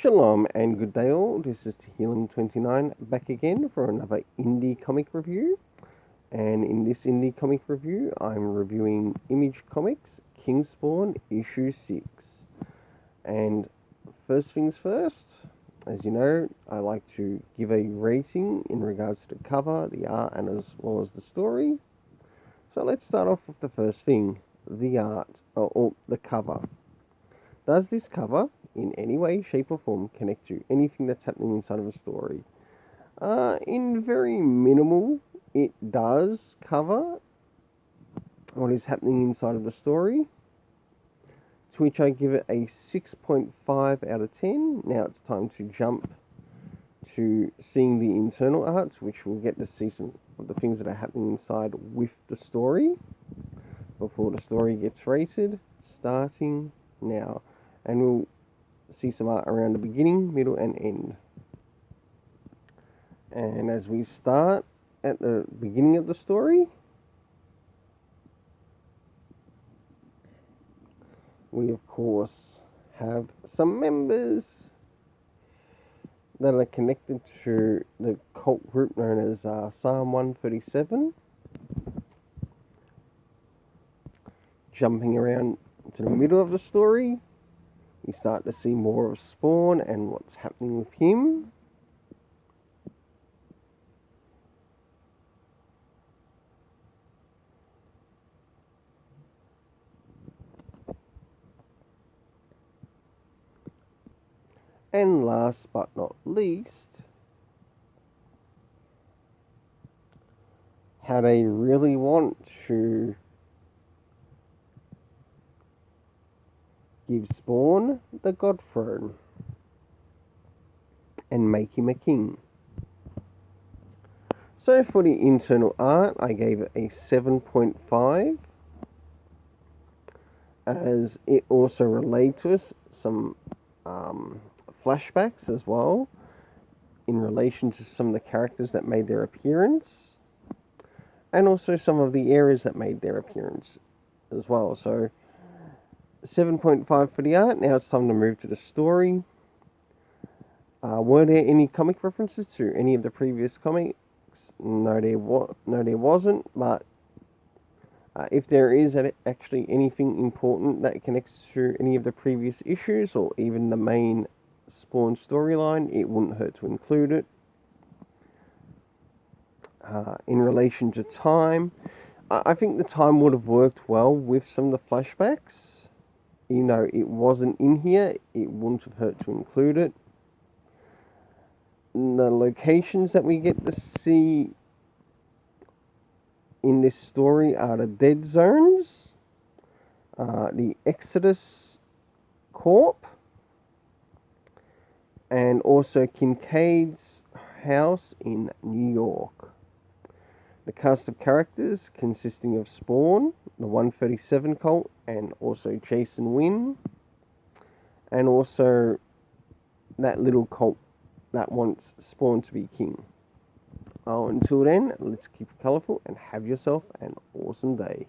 Shalom and good day all, this is Healing29 back again for another indie comic review. And in this indie comic review, I'm reviewing Image Comics Kingspawn issue 6. And first things first, as you know, I like to give a rating in regards to the cover, the art, and as well as the story. So let's start off with the first thing, the art, or the cover. Does this cover, in any way, shape or form, connect to anything that's happening inside of a story? In very minimal, it does cover what is happening inside of the story, to which I give it a 6.5 out of 10. Now it's time to jump to seeing the internal arts, which we'll get to see some of the things that are happening inside with the story, before the story gets rated, starting now. And we'll see some art around the beginning, middle, and end. And as we start at the beginning of the story, we of course have some members that are connected to the cult group known as Psalm 137. Jumping around to the middle of the story, we start to see more of Spawn and what's happening with him. And last but not least, how they really want to give Spawn the God Throne and make him a king. So for the internal art, I gave it a 7.5, as it also relayed to us some flashbacks as well in relation to some of the characters that made their appearance, and also some of the areas that made their appearance as well. So 7.5 for the art. Now it's time to move to the story. Were there any comic references to any of the previous comics? No, there wasn't. But if there is actually anything important that connects to any of the previous issues, or even the main Spawn storyline, it wouldn't hurt to include it. In relation to time, I think the time would have worked well with some of the flashbacks. Even though it wasn't in here, it wouldn't have hurt to include it. The locations that we get to see in this story are the Dead Zones, the Exodus Corp, and also Kincaid's house in New York. The cast of characters consisting of Spawn, the 137 cult, and also Jason Wynn, and also that little cult that wants Spawn to be king. Oh, until then, let's keep it colourful and have yourself an awesome day.